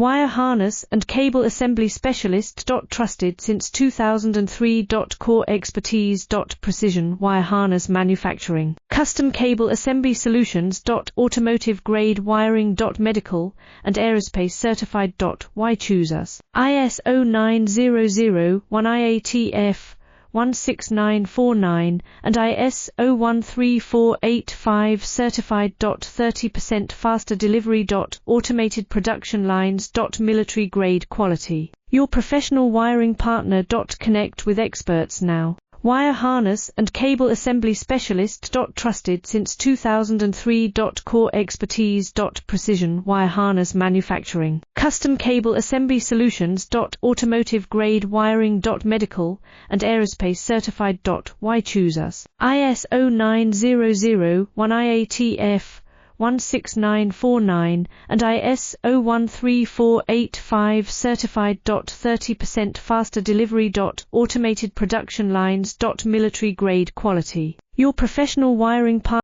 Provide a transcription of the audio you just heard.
Wire harness and cable assembly specialist. Trusted since 2003. Core expertise. Precision wire harness manufacturing. Custom cable assembly solutions. Automotive grade wiring. Medical and aerospace certified. Why choose us? ISO 9001 IATF 16949 and ISO 13485 certified. 30% faster delivery. Automated production lines. Military grade quality. Your professional wiring partner. Connect with experts now. Wire harness and cable assembly specialist. Trusted since 2003. Core expertise. Precision wire harness manufacturing. Custom cable assembly solutions. Automotive grade wiring. Medical and aerospace certified. Why choose us? ISO 9001 IATF 16949 and ISO 13485 certified. 30% faster delivery. Automated production lines. Military grade quality. Your professional wiring partner.